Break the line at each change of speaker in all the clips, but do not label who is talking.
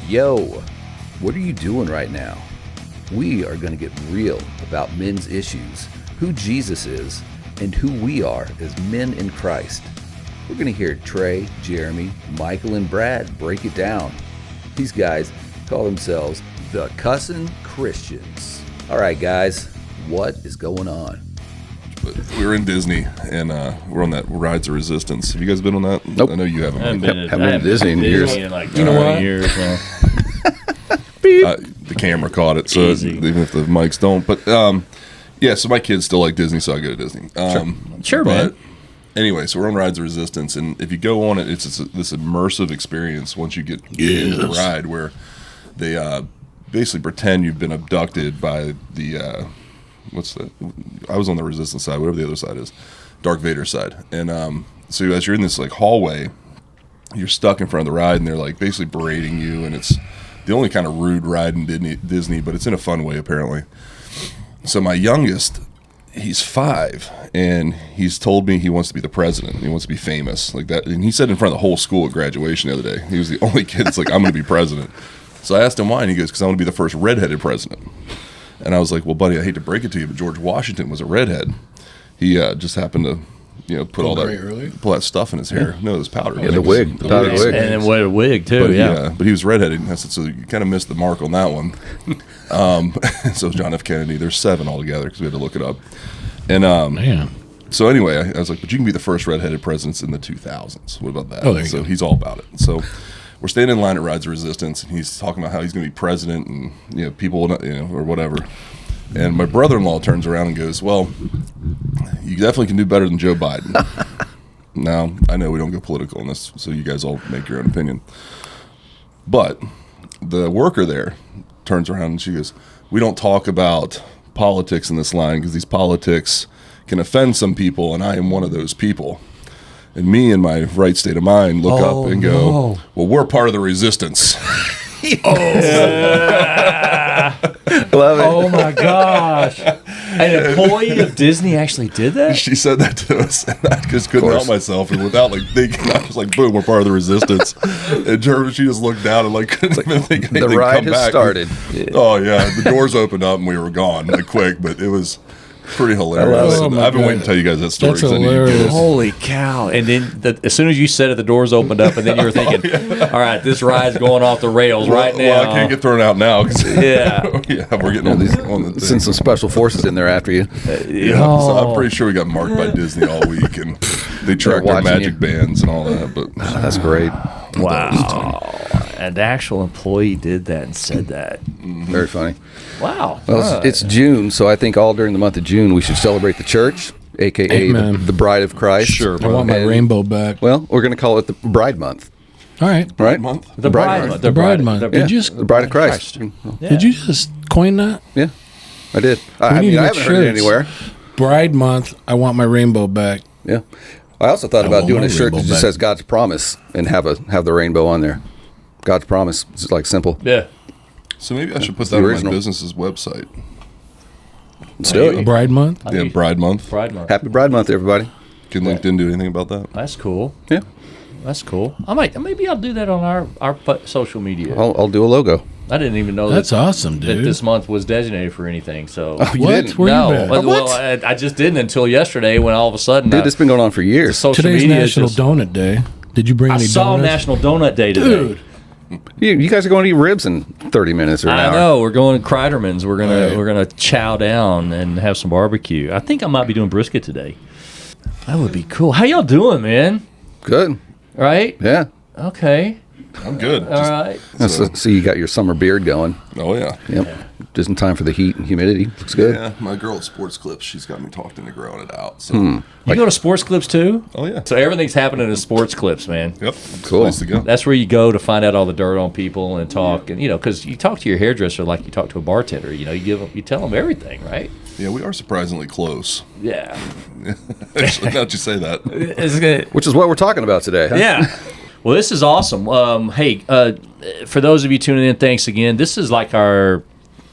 Yo, what are you doing right now? We are going to get real about men's issues, who Jesus is, and who we are as men in Christ. We're going to hear Trey, Jeremy, Michael, and Brad break it down. These guys call themselves the Cussin Christians. All right, guys, what is going on?
We were in Disney, and we're on that Rides of Resistance. Have you guys been on that?
Nope.
I know you haven't.
I haven't been to Disney in years.
In like
You know what?
years now.
The camera caught it, so
Easy.
even if the mics don't. But yeah, so my kids still like Disney, so I go to Disney.
Sure,
but
man.
Anyway, so we're on Rides of Resistance, and if you go on it, it's this immersive experience once you get into the ride where they basically pretend you've been abducted by the what's that? I was on the Resistance side, whatever the other side is, Darth Vader side. And so as you're in this like hallway, you're stuck in front of the ride, and they're like basically berating you, and it's the only kind of rude ride in Disney, but it's in a fun way apparently. So my youngest, he's 5, and he's told me he wants to be the president. He wants to be famous like that, and he said in front of the whole school at graduation the other day, he was the only kid that's like, I'm going to be president. So I asked him why, and he goes, because I want to be the first redheaded president. And I was like, well, buddy, I hate to break it to you, but George Washington was a redhead. He just happened to, put all that stuff in his hair. No, it was powder.
Yeah, the wig. The powdered wig.
And then with a wig, too,
But
yeah.
but he was redheaded. And I said, so you kind of missed the mark on that one. So John F. Kennedy. There's 7 altogether because we had to look it up. And
Man.
so anyway, I was like, but you can be the first redheaded presidents in the 2000s. What about that?
Oh, there you
so
go.
he's all about it. So we're standing in line at Rides of Resistance, and he's talking about how he's going to be president and people, or whatever. And my brother-in-law turns around and goes, well, you definitely can do better than Joe Biden. Now, I know we don't go political on this, so you guys all make your own opinion. But the worker there turns around and she goes, we don't talk about politics in this line because these politics can offend some people, and I am one of those people. And me, in my right state of mind, look up and go, well, we're part of the resistance.
Love it.
Oh, my gosh. An employee of Disney actually did that?
She said that to us, and I just couldn't help myself. And without thinking, I was like, boom, we're part of the resistance. And she just looked down and couldn't even think anything.
The ride
come
has
back.
started.
Oh, yeah. The doors opened up, and we were gone, quick. But it was pretty hilarious.
Oh, my
I've been waiting
God.
to tell you guys that story.
That's
'cause I knew you'd get
hilarious.
it.
Holy cow. And then as soon as you said it, the doors opened up, and then you were thinking, all right, this ride's going off the rails right now.
Well, I can't get thrown out now. 'Cause
Yeah.
we're getting on the thing.
Send some special forces in there after you.
Yeah, so I'm pretty sure we got marked by Disney all week, and they tracked our
watching
magic
you.
bands and all that. But
That's great.
Wow. An actual employee did that and said that.
Very funny.
Wow.
Well, it's June, so I think all during the month of June we should celebrate the church, a.k.a.
Amen.
the Bride of Christ.
Sure,
I want my
And-
rainbow back.
Well, we're going to call it the Bride Month,
All right.
right?
month.
The bride month.
The bride month.
Yeah,
Did you just
the Bride of Christ.
Yeah.
did you just coin that?
Yeah, I did. I
need
mean,
to
I
get
haven't heard it
shirts.
anywhere.
Bride month. I want my rainbow back.
Yeah. I also thought about
want
doing
my
a shirt that
rainbow
just
back.
says God's Promise and have the rainbow on there. God's Promise. It's like simple.
Yeah.
So maybe I should put
the
that on my
original.
business's website.
Let's do it.
Bride month.
Yeah, Bride Month.
Bride month.
Happy Bride Month, everybody.
Can LinkedIn do anything about that?
That's cool.
Yeah.
That's cool. Maybe I'll do that on our social media.
I'll do a logo.
I didn't even know
That's awesome,
that
dude.
this month was designated for anything. So
You
What?
didn't?
Where
no,
you been?
well, I just didn't until yesterday when all of a sudden
Dude, it's been going on for years.
social
Today's
media
National
just,
Donut Day. Did you bring
I
any
saw
donuts?
National Donut Day today.
Dude.
You guys are going to eat ribs in 30 minutes or an
I
hour.
know we're going to Kreiderman's. We're gonna
Right.
we're gonna chow down and have some barbecue. I think I might be doing brisket today. That would be cool. How y'all doing, man?
Good.
Right?
Yeah.
Okay.
I'm good.
All right.
So you got your summer beard going.
Oh, yeah.
Yep. Just in time for the heat and humidity. Looks good.
Yeah, my girl at Sports Clips, she's got me talked into growing it out. So.
You go to Sports Clips too?
Oh, yeah.
So everything's happening in Sports Clips, man.
Yep. It's a
Cool.
place to go.
That's where you go to find out all the dirt on people and talk, and because you talk to your hairdresser like you talk to a bartender. You tell them everything, right?
Yeah, we are surprisingly close.
Yeah.
Actually, now that you say that.
It's good.
Which is what we're talking about today. Huh?
Yeah. Well, this is awesome. Hey, for those of you tuning in, thanks again. This is like our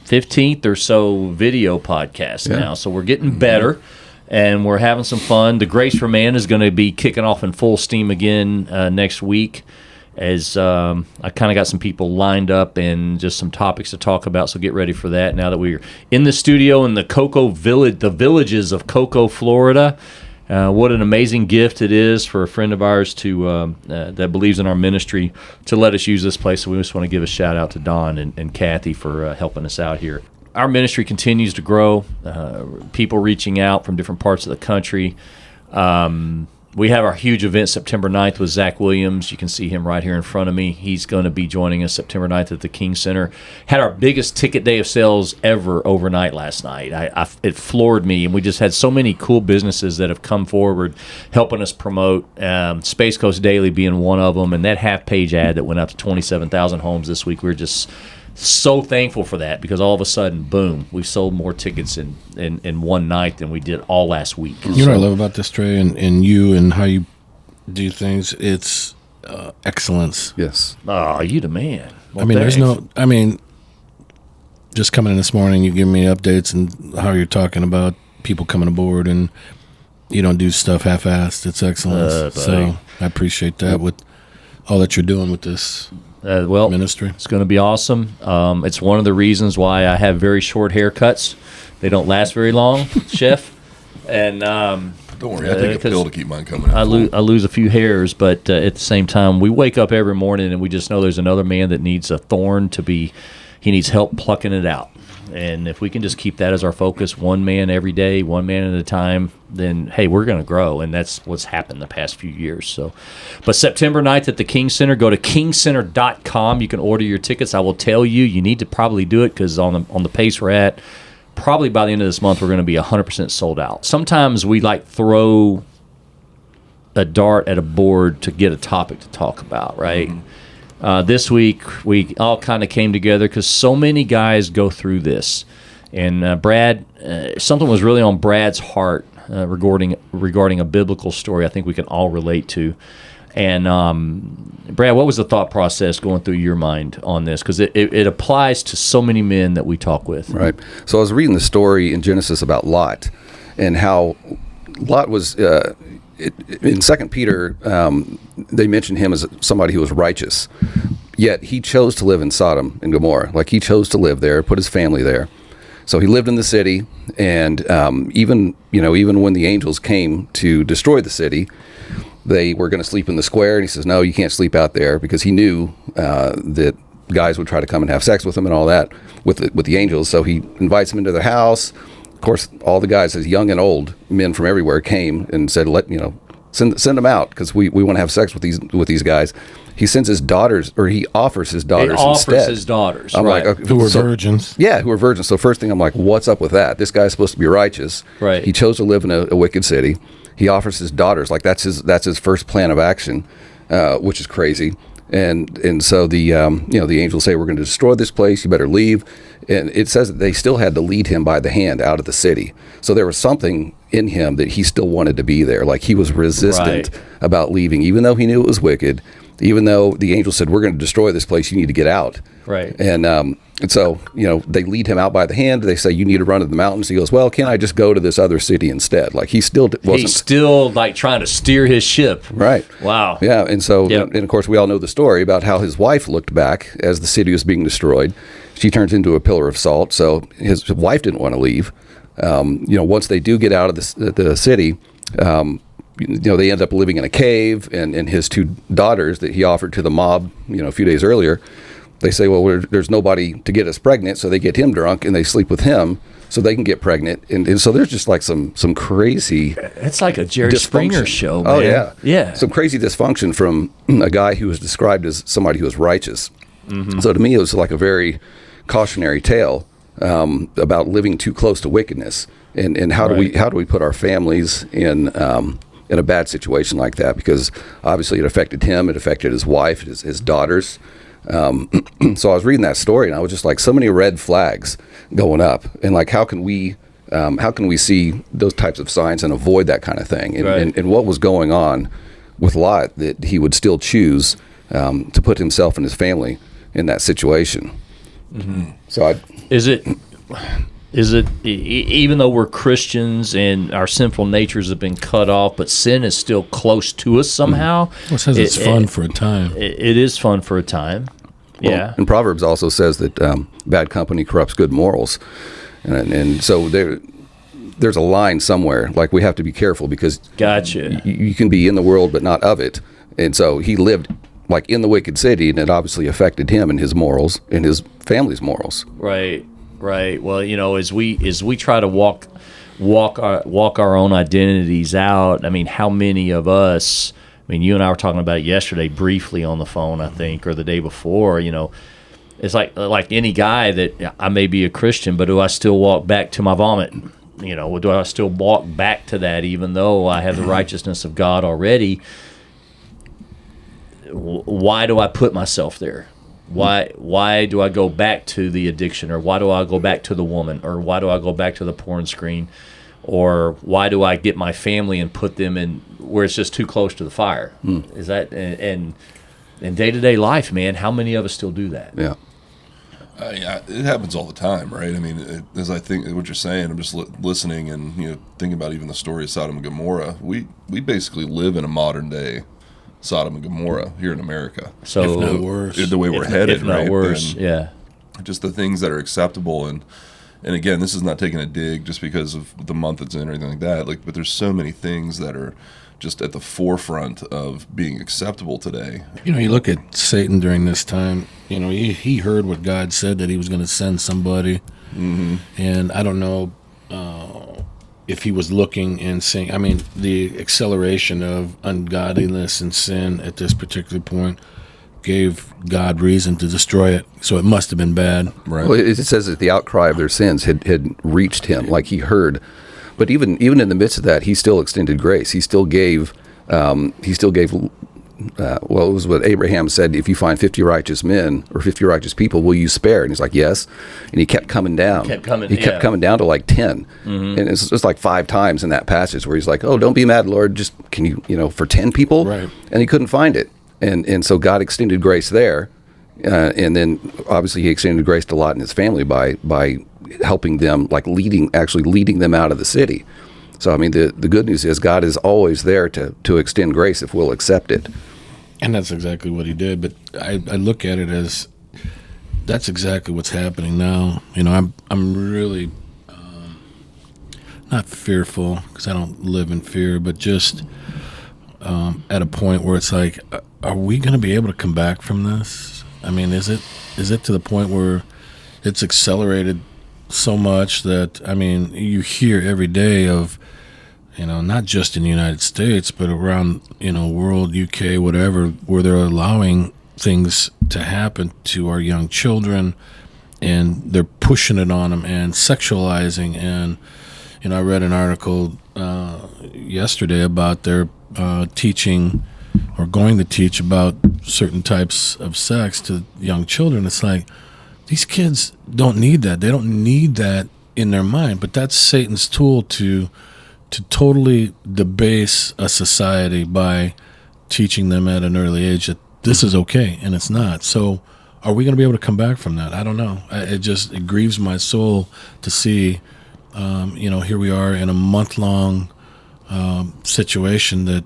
15th or so video podcast now, so we're getting better. And we're having some fun. The Grace for Man is going to be kicking off in full steam again next week. as I kind of got some people lined up and just some topics to talk about. So get ready for that. Now that we're in the studio in the Cocoa Village, the villages of Cocoa, Florida. What an amazing gift it is for a friend of ours to that believes in our ministry to let us use this place. So we just want to give a shout out to Don and Kathy for helping us out here. Our ministry continues to grow. People reaching out from different parts of the country. We have our huge event September 9th with Zach Williams. You can see him right here in front of me. He's going to be joining us September 9th at the King Center. Had our biggest ticket day of sales ever overnight last night. It floored me, and we just had so many cool businesses that have come forward helping us promote, Space Coast Daily being one of them, and that half-page ad that went out to 27,000 homes this week. We're just so thankful for that because all of a sudden, boom, we've sold more tickets in one night than we did all last week.
You know what I love about this, Trey, and you and how you do things? It's excellence.
Yes.
Oh, you the man. Well,
I mean,
thanks.
Just coming in this morning, you give me updates and how you're talking about people coming aboard, and you don't do stuff half-assed. It's excellence. So I appreciate that with all that you're doing with this. Ministry.
It's going to be awesome. It's one of the reasons why I have very short haircuts. They don't last very long, Chef. And
don't worry, I take a pill to keep mine coming out.
I lose a few hairs, but at the same time, we wake up every morning and we just know there's another man that needs a thorn he needs help plucking it out. And if we can just keep that as our focus, one man every day, one man at a time, then, hey, we're going to grow. And that's what's happened the past few years. So, but September 9th at the King Center, go to kingcenter.com. You can order your tickets. I will tell you need to probably do it because on the pace we're at, probably by the end of this month, we're going to be 100% sold out. Sometimes we throw a dart at a board to get a topic to talk about, right? Mm-hmm. This week, we all kind of came together because so many guys go through this. And Brad, something was really on Brad's heart regarding a biblical story I think we can all relate to. And Brad, what was the thought process going through your mind on this? Because it applies to so many men that we talk with.
Right. So I was reading the story in Genesis about Lot and how Lot was... in 2 Peter, they mention him as somebody who was righteous, yet he chose to live in Sodom and Gomorrah. Like, he chose to live there, put his family there. So he lived in the city, and even when the angels came to destroy the city, they were going to sleep in the square, and he says, no, you can't sleep out there, because he knew that guys would try to come and have sex with him and all that with the angels. So he invites them into their house. Of course, all the guys, as young and old, men from everywhere, came and said, send them out because we want to have sex with these guys. He sends his daughters, or he offers his daughters instead.
His daughters,
I'm
right.
like, okay,
who were virgins.
Yeah, who were virgins. So first thing, I'm like, what's up with that? This guy's supposed to be righteous.
Right.
He chose to live in a wicked city. He offers his daughters. Like, that's his first plan of action, which is crazy. And so the angels say, we're going to destroy this place. You better leave. And it says that they still had to lead him by the hand out of the city. So there was something in him that he still wanted to be there. Like, he was resistant about leaving, even though he knew it was wicked, even though the angel said, we're going to destroy this place. You need to get out.
Right.
And so, they lead him out by the hand. They say, you need to run to the mountains. He goes, well, can't I just go to this other city instead? Like, he still wasn't.
He's still trying to steer his ship.
Right.
Wow.
Yeah. And so,
Yep.
and of course, we all know the story about how his wife looked back as the city was being destroyed. She turns into a pillar of salt. So his wife didn't want to leave. Once they do get out of the city, they end up living in a cave, and his two daughters that he offered to the mob, a few days earlier, they say, well, there's nobody to get us pregnant, so they get him drunk and they sleep with him so they can get pregnant. And so there's just like some crazy...
It's like a Jerry Springer show, man.
Oh, yeah.
Yeah.
Some crazy dysfunction from a guy who was described as somebody who was righteous. Mm-hmm. So to me, it was like a very cautionary tale about living too close to wickedness, and how do we put our families in a bad situation like that, because obviously it affected him, it affected his wife, his daughters. So I was reading that story, and I was just like, so many red flags going up, and like, how can we see those types of signs and avoid that kind of thing? And what was going on with Lot that he would still choose to put himself and his family in that situation?
Mm-hmm.
So
Is it even though we're Christians and our sinful natures have been cut off, but sin is still close to us somehow?
Well, it says it's fun for a time.
It is fun for a time.
Well,
Yeah.
and Proverbs also says that bad company corrupts good morals, and so there's a line somewhere. Like, we have to be careful, because
Gotcha.
you can be in the world but not of it. And so he lived like in the wicked city, and it obviously affected him and his morals and his family's morals.
Right. Well, as we try to walk our own identities out. I mean, how many of us? I mean, you and I were talking about it yesterday briefly on the phone, I think, or the day before. It's like any guy that I may be a Christian, but do I still walk back to my vomit? Do I still walk back to that even though I have the righteousness of God already? Why do I put myself there? Why do I go back to the addiction, or why do I go back to the woman, or why do I go back to the porn screen, or why do I get my family and put them in where it's just too close to the fire? Is that and in day-to-day life, man, how many of us still do that?
Yeah.
It happens all the time, right? I mean, as I think what you're saying, I'm just listening and thinking about even the story of Sodom and Gomorrah. We basically live in a modern day Sodom and Gomorrah here in America.
So
If not worse.
The way we're headed,
if not
right?
worse,
And
yeah.
just the things that are acceptable, and again, this is not taking a dig just because of the month it's in or anything like that. But there's so many things that are just at the forefront of being acceptable today.
You look at Satan during this time. He heard what God said, that he was going to send somebody, and I don't know if he was looking and saying. I mean, the acceleration of ungodliness and sin at this particular point gave God reason to destroy it. So it must have been bad.
Right.
Well, it says that the outcry of their sins had reached him, like he heard. But even in the midst of that, he still extended grace. He still gave. Well, it was what Abraham said: if you find 50 righteous men or 50 righteous people, will you spare? And he's like, yes. And he kept coming down. He kept coming down to like 10. And it's just like 5 times in that passage where he's like, oh, don't be mad, Lord. Just can you, for 10 people?
Right.
And he couldn't find it. And so God extended grace there. And then obviously he extended grace to Lot and his family by helping them, like leading them out of the city. So, I mean, the good news is God is always there to extend grace if we'll accept it.
And that's exactly what he did. But I look at it as that's exactly what's happening now. I'm really not fearful, because I don't live in fear, but just at a point where it's like, are we going to be able to come back from this? I mean, is it to the point where it's accelerated so much that, I mean, you hear every day of, not just in the United States, but around, world, UK, whatever, where they're allowing things to happen to our young children, and they're pushing it on them and sexualizing. And, I read an article yesterday about their teaching, or going to teach about certain types of sex to young children. It's like, these kids don't need that. They don't need that in their mind. But that's Satan's tool to totally debase a society by teaching them at an early age that this is okay, and it's not. So are we going to be able to come back from that? I don't know. It grieves my soul to see, here we are in a month-long situation that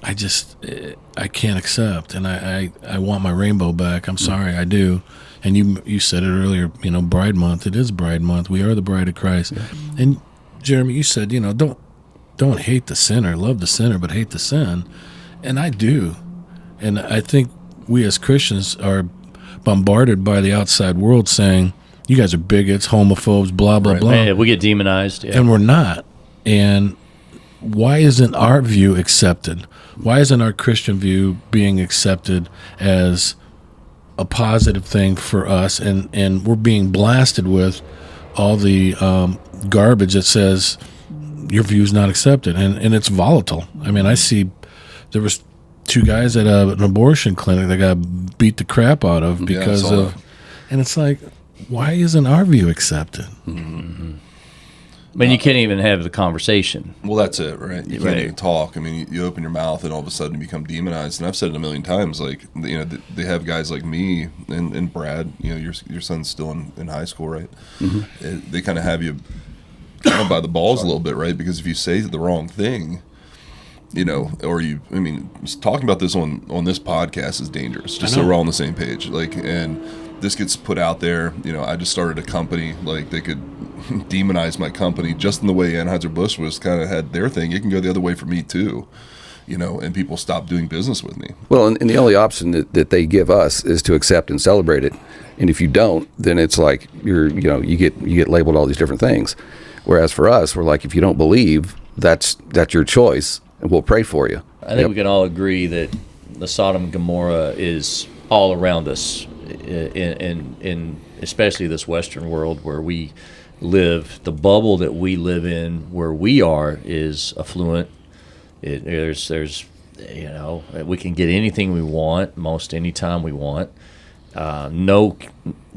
I can't accept, and I want my rainbow back. I'm sorry, I do. And you said it earlier, Bride Month. It is Bride Month. We are the bride of Christ. Yeah. And Jeremy, you said, don't hate the sinner, love the sinner, but hate the sin. And I do. And I think we as Christians are bombarded by the outside world saying, you guys are bigots, homophobes, blah, blah, blah.
Yeah, we get demonized. Yeah.
And we're not. And why isn't our view accepted? Why isn't our Christian view being accepted as a positive thing for us? And we're being blasted with all the garbage that says your view is not accepted. And it's volatile. I mean, I see there was 2 guys at an abortion clinic that got beat the crap out of because of... And it's like, why isn't our view accepted?
Mm-hmm.
I mean, you can't even have the conversation.
Well, that's it, right? You can't
Right.
even talk. I mean, you open your mouth and all of a sudden you become demonized. And I've said it a million times, like, you know, they have guys like me and Brad, you know, your son's still in high school, right? They kind of have you kind of by the balls a little bit, right? Because if you say the wrong thing, you know, I mean, talking about this on this podcast is dangerous, just so we're all on the same page. Like, and this gets put out there, you know, I just started a company, like, they could demonize my company just in the way Anheuser-Busch was kind of had their thing. It can go the other way for me too, you know, and people stop doing business with me.
Well, and the only option that they give us is to accept and celebrate it. And if you don't, then it's like you get labeled all these different things. Whereas for us, we're like, if you don't believe, that's your choice, and we'll pray for you.
I think we can all agree that the Sodom and Gomorrah is all around us, in especially this Western world where we live. The bubble that we live in, where we are, is affluent. There's you know, we can get anything we want, most anytime we want. No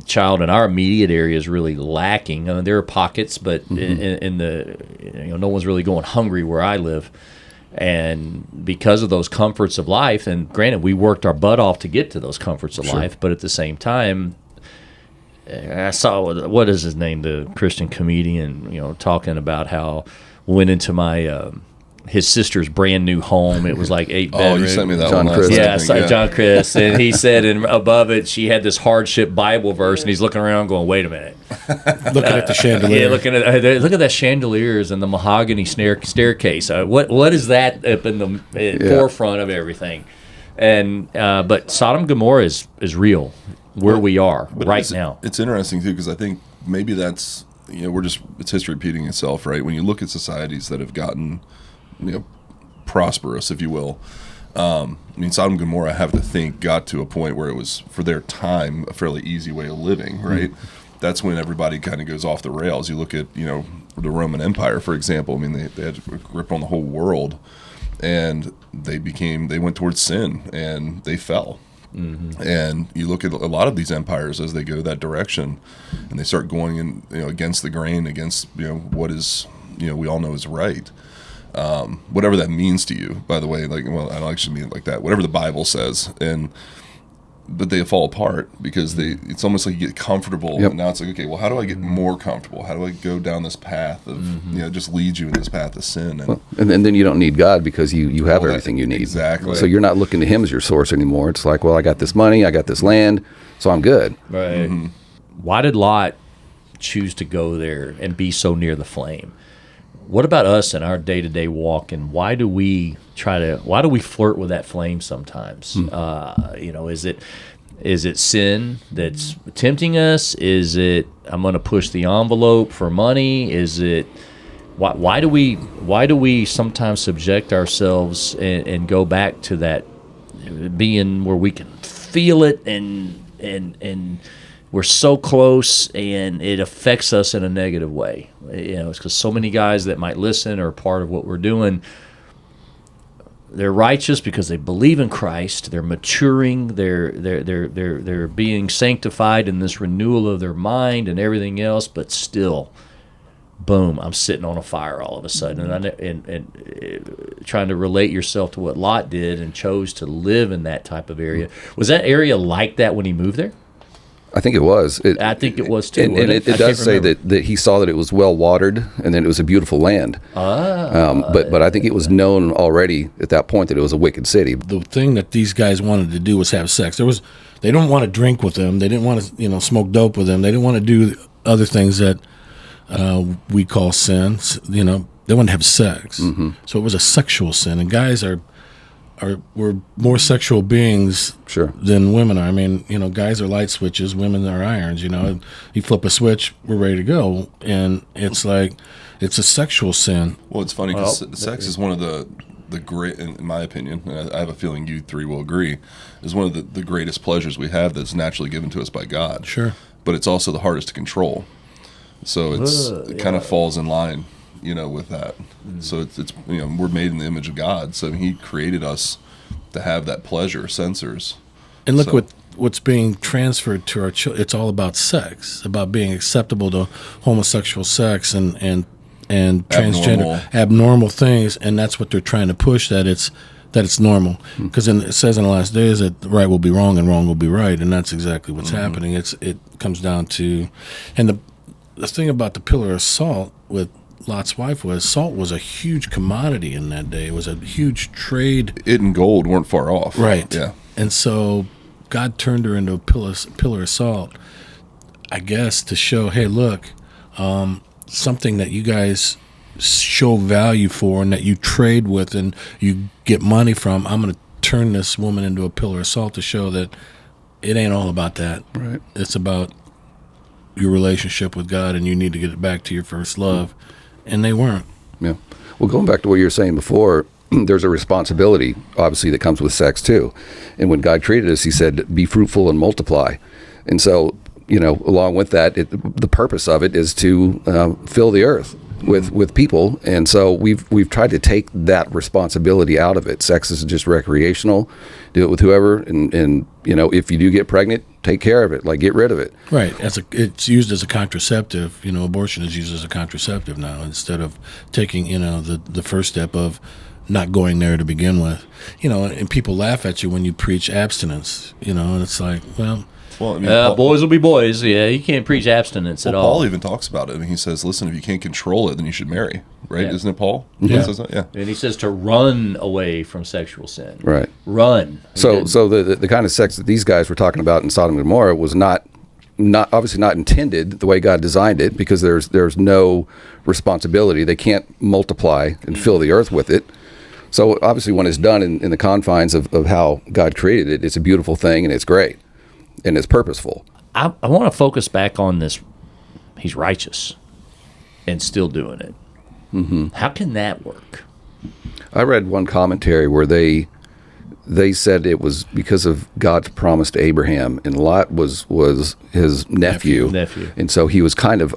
child in our immediate area is really lacking. I mean, there are pockets, but in the, you know, no one's really going hungry where I live. And because of those comforts of life, and granted, we worked our butt off to get to those comforts of life, but at the same time, I saw, what is his name, the Christian comedian, you know, talking about how went into my his sister's brand new home. It was like 8 bedrooms.
Oh, you sent me that
John
one
Chris.
last
Yeah,
night,
it's like John Chris, and he said, and above it, she had this hardship Bible verse, and he's looking around, going, "Wait a minute."
Looking at the chandelier.
Yeah, look at that chandeliers and the mahogany staircase. What is that up in the forefront of everything? And but Sodom and Gomorrah is real where we are right now.
It's interesting too, because I think maybe that's, you know, it's history repeating itself, right? When you look at societies that have gotten, you know, prosperous, if you will. I mean, Sodom and Gomorrah, I have to think, got to a point where it was, for their time, a fairly easy way of living, right? That's when everybody kind of goes off the rails. You look at, you know, the Roman Empire, for example. I mean, they had a grip on the whole world, and they went towards sin, and they fell. And you look at a lot of these empires as they go that direction, and they start going in, you know, against the grain, against, you know, what is, you know, we all know is right. Whatever that means to you, by the way, like, well, I don't actually mean it like that. Whatever the Bible says, but they fall apart because it's almost like you get comfortable, and now it's like, okay, well, how do I get more comfortable? How do I go down this path of, you know, just lead you in this path of sin? And,
And then you don't need God because you have everything you need.
Exactly.
So you're not looking to Him as your source anymore. It's like, well, I got this money, I got this land, so I'm good.
Right. Why did Lot choose to go there and be so near the flame? What about us in our day-to-day walk, and why do we flirt with that flame sometimes? You know, is it sin that's tempting us? Is it, I'm going to push the envelope for money? Is it, why do we sometimes subject ourselves and go back to that being where we can feel it and we're so close, and it affects us in a negative way? You know, it's because so many guys that might listen or are part of what we're doing, they're righteous because they believe in Christ. They're maturing. They're being sanctified in this renewal of their mind and everything else. But still, boom! I'm sitting on a fire all of a sudden, and trying to relate yourself to what Lot did and chose to live in that type of area. Was that area like that when he moved there?
I think it was.
I think it was too.
And it does say that he saw that it was well watered, and then it was a beautiful land. But I think it was known already at that point that it was a wicked city.
The thing that these guys wanted to do was have sex. They don't want to drink with them. They didn't want to, you know, smoke dope with them. They didn't want to do other things that we call sins. You know, they wanted to have sex. So it was a sexual sin, and guys we're more sexual beings than women are. I mean, you know, guys are light switches, women are irons. You know, you flip a switch, we're ready to go, and it's like it's a sexual sin.
Well, it's funny because sex is one of the great, in my opinion, and I have a feeling you three will agree, is one of the greatest pleasures we have that's naturally given to us by God.
Sure.
But it's also the hardest to control. So it kind of falls in line, you know, with that. So it's you know, we're made in the image of God, so He created us to have that pleasure sensors.
And look what's being transferred to our children. It's all about sex, about being acceptable to homosexual sex, and and transgender abnormal things, and that's what they're trying to push, that it's normal. Because it says in the last days that right will be wrong and wrong will be right, and that's exactly what's happening. It comes down to, and the thing about the pillar of salt with Lot's wife was, salt was a huge commodity in that day. It was a huge trade.
It and gold weren't far off.
Right.
Yeah.
And so God turned her into a pillar of salt, I guess, to show, hey, look, something that you guys show value for and that you trade with and you get money from, I'm going to turn this woman into a pillar of salt to show that it ain't all about that.
Right.
It's about your relationship with God, and you need to get it back to your first love. And they weren't.
Yeah. Well, going back to what you were saying before, there's a responsibility, obviously, that comes with sex, too. And when God created us, he said, be fruitful and multiply. And so, along with that, the purpose of it is to fill the earth with people. And so we've tried to take that responsibility out of it. Sex is just recreational. Do it with whoever. And if you do get pregnant, take care of it. Like, get rid of it.
Right. It's used as a contraceptive. Abortion is used as a contraceptive now, instead of taking, the first step of not going there to begin with. And people laugh at you when you preach abstinence, and it's like, well,
I mean,
boys will be boys. Yeah, you can't preach abstinence at all.
Paul even talks about it. I mean, he says, listen, if you can't control it, then you should marry. Right?
Yeah.
Isn't it Paul?
Yeah.
Says that? Yeah.
And he says to run away from sexual sin.
Right.
Run.
So the kind of sex that these guys were talking about in Sodom and Gomorrah was not obviously not intended the way God designed it, because there's no responsibility. They can't multiply and fill the earth with it. So obviously when it's done in the confines of how God created it, it's a beautiful thing, and it's great, and it's purposeful.
I want to focus back on this. He's righteous and still doing it. Mm-hmm. How can that work?
I read one commentary where they said it was because of God's promise to Abraham, and Lot was his nephew. And so he was kind of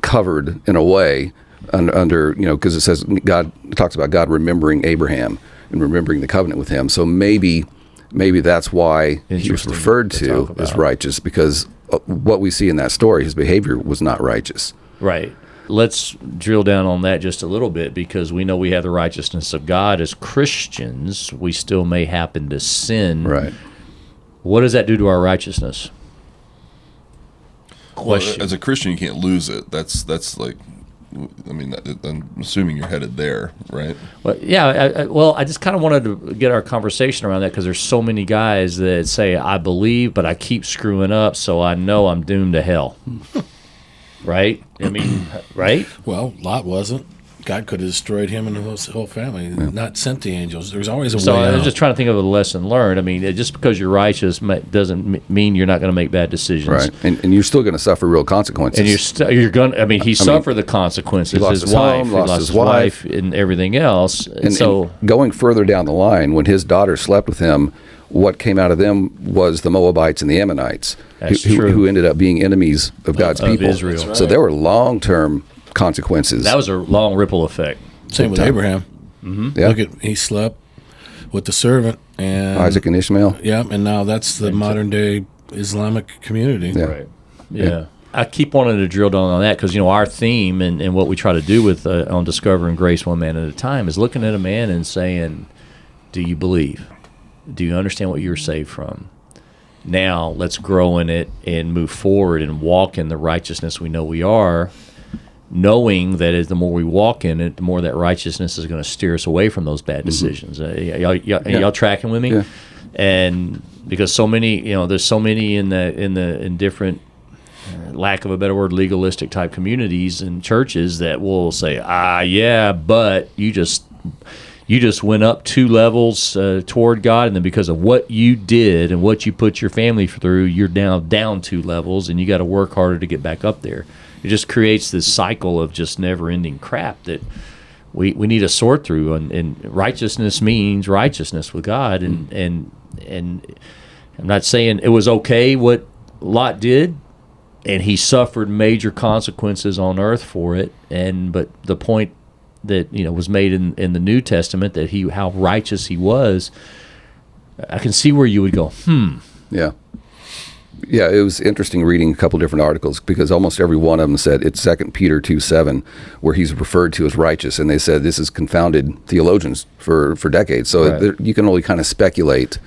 covered in a way under because it says God talks about God remembering Abraham and remembering the covenant with him. So maybe that's why he was referred to as righteous, because what we see in that story, his behavior was not righteous.
Right. Let's drill down on that just a little bit, because we know we have the righteousness of God. As Christians, we still may happen to sin.
Right.
What does that do to our righteousness? Question.
Well, as a Christian, you can't lose it. That's like, I mean, I'm assuming you're headed there, right?
Well, yeah. I just kind of wanted to get our conversation around that, because there's so many guys that say, I believe, but I keep screwing up, so I know I'm doomed to hell. Right? I mean, right?
Well, Lot wasn't. God could have destroyed him and his whole family, not sent the angels. There's always a way out.
I was just trying to think of a lesson learned. I mean, just because you're righteous doesn't mean you're not going to make bad decisions.
Right. And you're still going to suffer real consequences.
And you're going to, he suffered the consequences.
He lost his home, lost his wife,
and everything else.
And going further down the line, when his daughter slept with him, what came out of them was the Moabites and the Ammonites, who ended up being enemies of God's people.
Israel.
Right. So there were long-term consequences.
That was a long ripple effect.
Same with Abraham.
Mm-hmm. Yeah.
Look he slept with the servant, and
Isaac and Ishmael.
Yeah, and now that's the modern-day Islamic community.
Yeah.
Right. Yeah. I keep wanting to drill down on that, because our theme and what we try to do with on Discovering Grace One Man at a Time is looking at a man and saying, do you believe? Do you understand what you were saved from? Now let's grow in it and move forward and walk in the righteousness we know we are, knowing that as the more we walk in it, the more that righteousness is going to steer us away from those bad decisions. Y'all tracking with me?
Yeah.
And because so many, there's so many in different, lack of a better word, legalistic type communities and churches that will say, yeah, but you just went up 2 levels toward God, and then because of what you did and what you put your family through, you're now down 2 levels, and you got to work harder to get back up there. It just creates this cycle of just never-ending crap that we need to sort through. And righteousness means righteousness with God, and I'm not saying it was okay what Lot did, and he suffered major consequences on earth for it. But the point that was made in the New Testament, that how righteous he was, I can see where you would go,
Yeah. Yeah, it was interesting reading a couple different articles because almost every one of them said it's 2 Peter 2:7, where he's referred to as righteous, and they said this has confounded theologians for decades. So you can only kind of speculate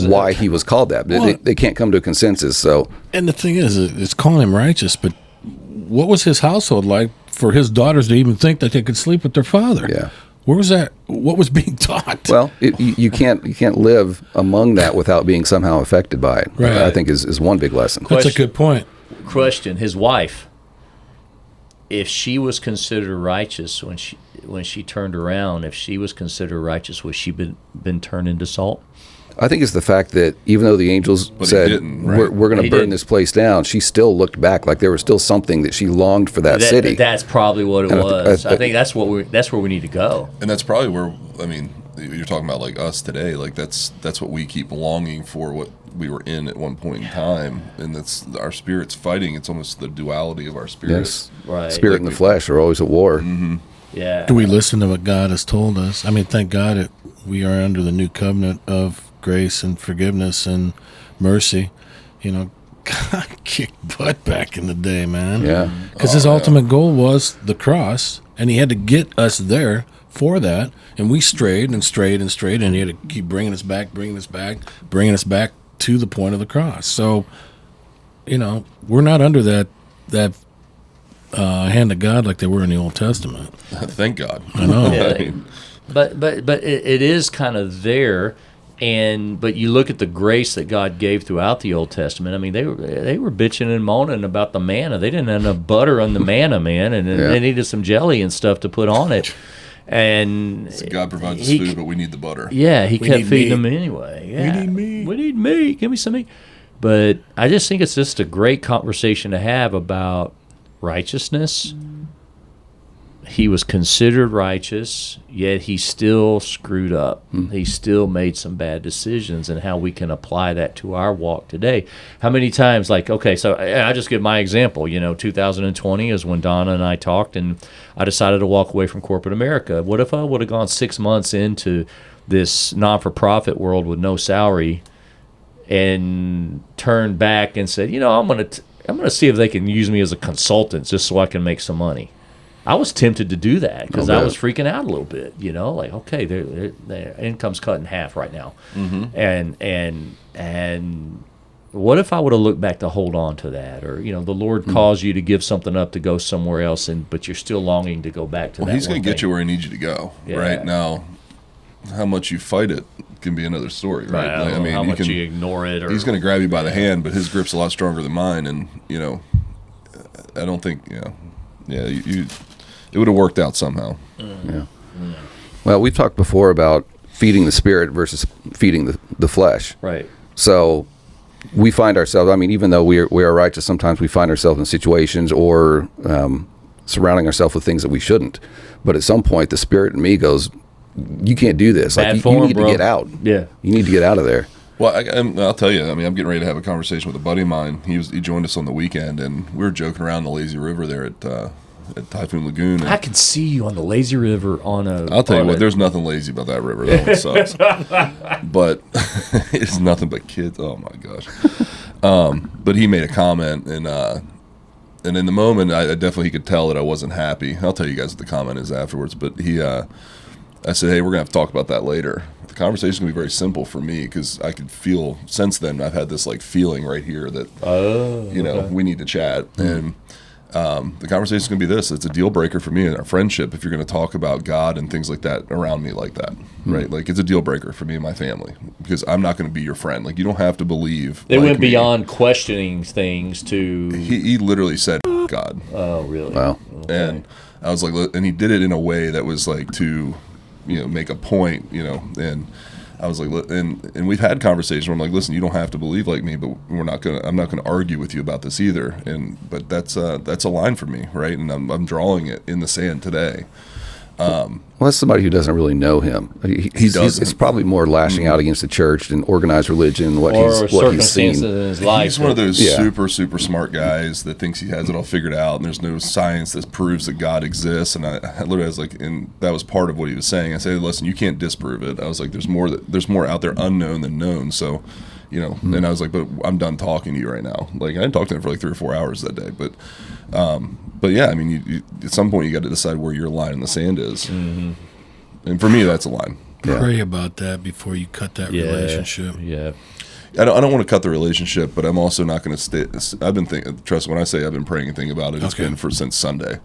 why he was called that. But they can't come to a consensus. So,
and the thing is, it's calling him righteous, but what was his household like for his daughters to even think that they could sleep with their father?
Yeah.
Where was that? What was being taught?
Well, you can't live among that without being somehow affected by it.
Right.
I think is one big lesson.
That's a good point.
Question: his wife, if she was considered righteous when she turned around, if she was considered righteous, was she been turned into salt?
I think it's the fact that even though the angels said, we're going to burn this place down, she still looked back like there was still something that she longed for that city.
That's probably what it was. I think that's where we need to go.
And that's probably where, I mean, you're talking about like us today, like that's what we keep longing for, what we were in at one point in time, and that's our spirits fighting. It's almost the duality of our spirits.
Yes.
Right.
Spirit and the flesh are always at war.
Mm-hmm.
Yeah.
Do we listen to what God has told us? I mean, thank God that we are under the new covenant of grace and forgiveness and mercy. You know, God kicked butt back in the day, man.
Yeah.
Because his ultimate goal was the cross, and he had to get us there for that. And we strayed and strayed and strayed, and he had to keep bringing us back to the point of the cross. So, you know, we're not under that hand of God like they were in the Old Testament.
Thank God.
I know.
Yeah.
I mean,
But it is kind of there, but you look at the grace that God gave throughout the Old Testament. I mean, they were bitching and moaning about the manna. They didn't have enough butter on the manna, man, and they needed some jelly and stuff to put on it. And
so God provides us food, but we need the butter.
Yeah, he kept feeding
meat.
them anyway. Yeah.
We need meat.
We need meat. Give me some meat. But I just think it's just a great conversation to have about righteousness. He was considered righteous, yet he still screwed up. He still made some bad decisions, and how we can apply that to our walk today. How many times, like, okay, so I just give my example. 2020 is when Donna and I talked, and I decided to walk away from corporate America. What if I would have gone 6 months into this non-for-profit world with no salary and turned back and said, I'm gonna see if they can use me as a consultant just so I can make some money? I was tempted to do that because I was freaking out a little bit, like, okay, their income's cut in half right now. And what if I would have looked back to hold on to that? Or, the Lord calls you to give something up to go somewhere else, but you're still longing to go back to that.
Well, he's going to get you where he needs you to go, right? Now, how much you fight it can be another story, right?
I mean, how much you ignore it.
He's going to grab you by the hand, but his grip's a lot stronger than mine, and, I don't think, it would have worked out somehow.
Yeah. Well, we've talked before about feeding the spirit versus feeding the flesh.
Right.
So we find ourselves, even though we are righteous, sometimes we find ourselves in situations or surrounding ourselves with things that we shouldn't. But at some point, the spirit in me goes, you can't do this.
Bad
you
form,
need
bro.
to get out.
Yeah.
You need to get out of there.
Well, I'll tell you. I'm getting ready to have a conversation with a buddy of mine. He joined us on the weekend, and we were joking around the lazy river there at Typhoon Lagoon. And
I could see you on the lazy river on a.
I'll tell you what, there's nothing lazy about that river. That one sucks. But it's nothing but kids. Oh my gosh. But he made a comment, and in the moment, I definitely could tell that I wasn't happy. I'll tell you guys what the comment is afterwards. But I said, hey, we're gonna have to talk about that later. The conversation's gonna be very simple for me because I could feel. Since then, I've had this feeling right here that we need to chat. And the conversation's going to be this. It's a deal breaker for me in our friendship if you're going to talk about God and things like that around me like that, right? Like, it's a deal breaker for me and my family because I'm not going to be your friend. Like, you don't have to believe.
They went
me.
Beyond questioning things to.
He literally said, God.
Oh, really?
Wow.
Okay.
And I was like, and he did it in a way that was to, make a point, and I was like, and we've had conversations where I'm like, listen, you don't have to believe like me, but I'm not gonna argue with you about this either. But that's a line for me, right? And I'm drawing it in the sand today.
Well, that's somebody who doesn't really know him. He doesn't. It's probably more lashing out against the church and organized religion, what he's seen.
Circumstances in his life.
He's one of those super, super smart guys that thinks he has it all figured out, and there's no science that proves that God exists. And I literally was like, and that was part of what he was saying. I said, listen, you can't disprove it. I was like, there's more out there unknown than known. So you know. And I was like, but I'm done talking to you right now. Like, I didn't talk to him for like 3 or 4 hours that day, but yeah, I mean, you at some point you got to decide where your line in the sand is, and for me, that's a line.
Pray about that before you cut that relationship.
Yeah.
I don't want to cut the relationship, but I'm also not going to stay. I've been thinking. Trust when I say I've been praying and thinking about it. It's been since Sunday.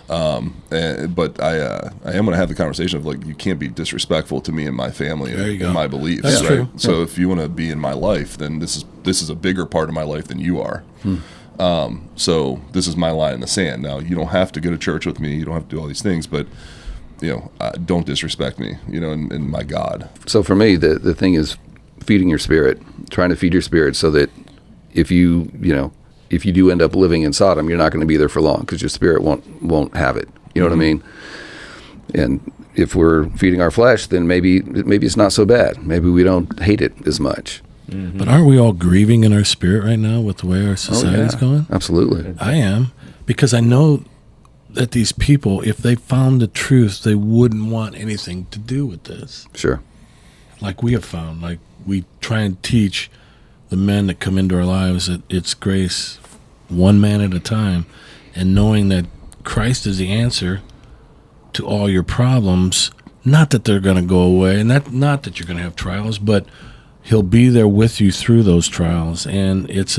But I am going to have the conversation of like, you can't be disrespectful to me and my family and my beliefs.
That's
right?
true.
So if you want to be in my life, then this is a bigger part of my life than you are. So this is my line in the sand. Now, you don't have to go to church with me. You don't have to do all these things, but you know, don't disrespect me. You know, and my God.
So for me, the thing is feeding your spirit, trying to feed your spirit, so that if you do end up living in Sodom, you're not going to be there for long because your spirit won't have it. You know what I mean? And if we're feeding our flesh, then maybe it's not so bad. Maybe we don't hate it as much.
But aren't we all grieving in our spirit right now with the way our society's going?
Absolutely.
I am, because I know that these people, if they found the truth, they wouldn't want anything to do with this.
Sure.
Like we have found, like we try and teach the men that come into our lives that it's grace, one man at a time, and knowing that Christ is the answer to all your problems. Not that they're going to go away, and not that you're going to have trials, but He'll be there with you through those trials. And it's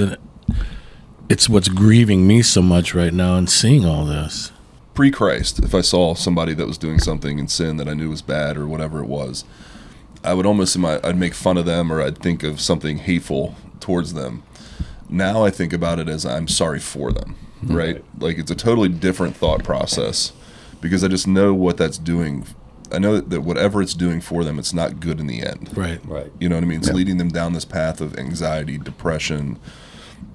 what's grieving me so much right now and seeing all this.
Pre-Christ, if I saw somebody that was doing something in sin that I knew was bad or whatever it was, I would almost I'd make fun of them, or I'd think of something hateful towards them. Now I think about it as I'm sorry for them, right? Like, it's a totally different thought process, because I just know what that's doing. I know that whatever it's doing for them, it's not good in the end.
Right.
You know what I mean? It's leading them down this path of anxiety, depression,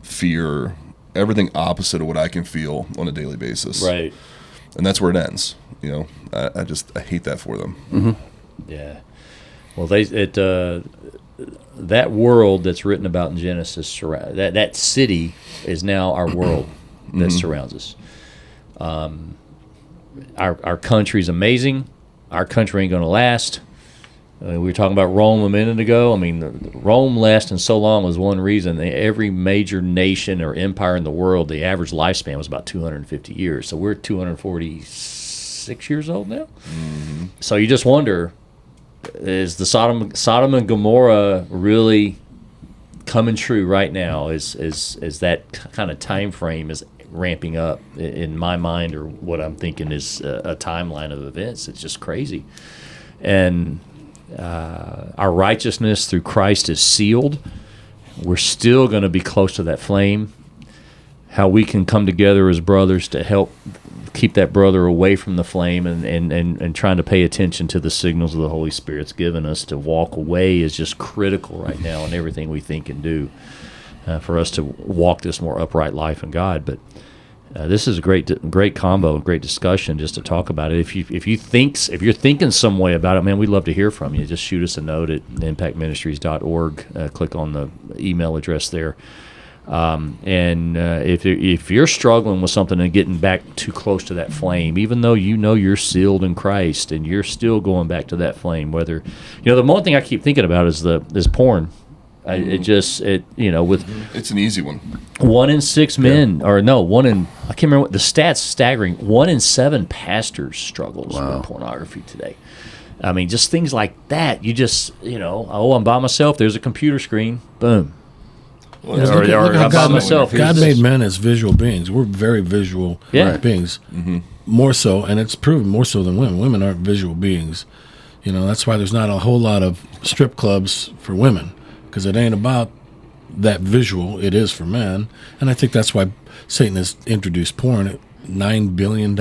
fear, everything opposite of what I can feel on a daily basis.
Right.
And that's where it ends. You know, I hate that for them.
Yeah. Well, that world that's written about in Genesis, that city is now our world that surrounds us. Our country's amazing. Our country ain't going to last. We were talking about Rome a minute ago. I mean, Rome lasting so long was one reason. Every major nation or empire in the world, the average lifespan was about 250 years. So we're 246 years old now. So you just wonder, is the Sodom and Gamorrah really coming true right now? Is that kind of time frame is ramping up in my mind, or what I'm thinking is a timeline of events? It's just crazy. And our righteousness through Christ is sealed. We're still going to be close to that flame. How we can come together as brothers to help keep that brother away from the flame, and trying to pay attention to the signals of the Holy Spirit's given us to walk away is just critical right now in everything we think and do, for us to walk this more upright life in God. But this is a great combo, great discussion just to talk about it. If you're thinking some way about it, man, we'd love to hear from you. Just shoot us a note at impactministries.org. Click on the email address there. And if you're struggling with something and getting back too close to that flame, even though you know you're sealed in Christ and you're still going back to that flame, whether, the one thing I keep thinking about is porn. It's
an easy one.
1 in 6 men, I can't remember what the stats, staggering. 1 in 7 pastors struggles with pornography today. I mean, just things like that. You just, I'm by myself. There's a computer screen. Boom.
Well,
Or I'm by myself.
God made men as visual beings. We're very visual beings. More so, and it's proven more so than women. Women aren't visual beings. That's why there's not a whole lot of strip clubs for women, because it ain't about that visual. It is for men. And I think that's why Satan has introduced porn at $9 billion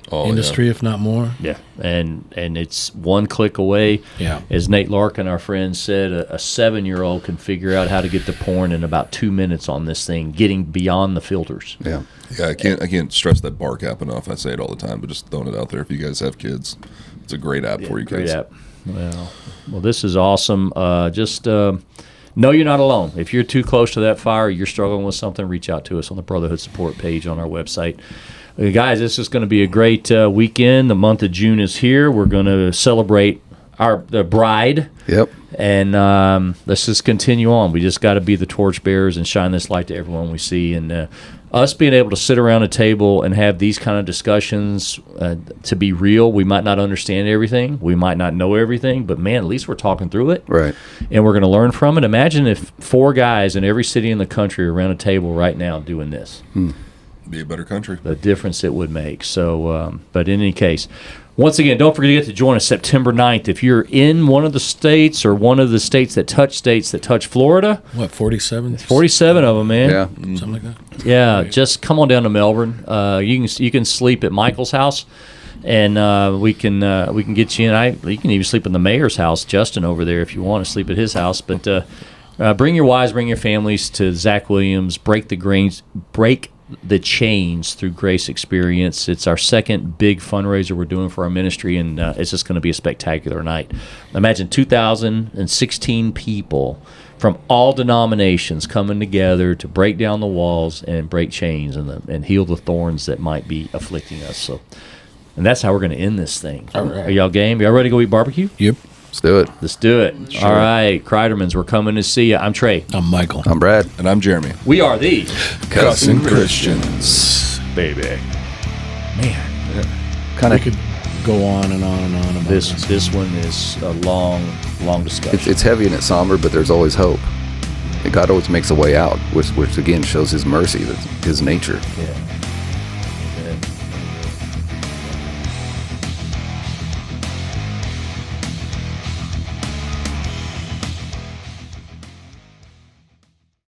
industry, if not more.
Yeah, and it's one click away. Yeah. As Nate Larkin, our friend, said, a 7-year-old can figure out how to get to porn in about 2 minutes on this thing, getting beyond the filters.
Yeah. Yeah, I can't stress that Bark app enough. I say it all the time, but just throwing it out there. If you guys have kids, it's a great app for you
great
kids.
App. Well, this is awesome. Know you're not alone. If you're too close to that fire, you're struggling with something, reach out to us on the Brotherhood support page on our website. Guys, this is going to be a great weekend. The month of June is here. We're going to celebrate the bride.
Yep.
And let's just continue on. We just got to be the torchbearers and shine this light to everyone we see. And us being able to sit around a table and have these kind of discussions, to be real, we might not understand everything. We might not know everything. But, man, at least we're talking through it.
Right.
And we're going to learn from it. Imagine if 4 guys in every city in the country are around a table right now doing this.
Be a better country.
The difference it would make. So, but in any case, once again, don't forget to join us September 9th. If you're in one of the states or one of the states that touch Florida.
What, 47?
47 of them, man.
Yeah.
Something like that?
Yeah, just come on down to Melbourne. You can sleep at Michael's house, and we can get you in. You can even sleep in the mayor's house, Justin, over there, if you want to sleep at his house. But bring your wives, bring your families to Zach Williams. Break the chains through Grace Experience. It's our second big fundraiser we're doing for our ministry, and it's just going to be a spectacular night. Imagine 2,016 people from all denominations coming together to break down the walls and break chains and heal the thorns that might be afflicting us. So, and that's how we're going to end this thing.
All right.
Are y'all game? Y'all ready to go eat barbecue?
Yep.
Let's do it.
Let's do it. Sure. All right, Kreidermans, we're coming to see you. I'm Trey.
I'm Michael.
I'm Brad.
And I'm Jeremy.
We are the
Cussin Christians.
baby. Man,
Kind
We
of.
could go on and on and on about
this one is a long discussion.
It's heavy and it's somber, but there's always hope. And God always makes a way out, which again shows His mercy, that's His nature.
Yeah.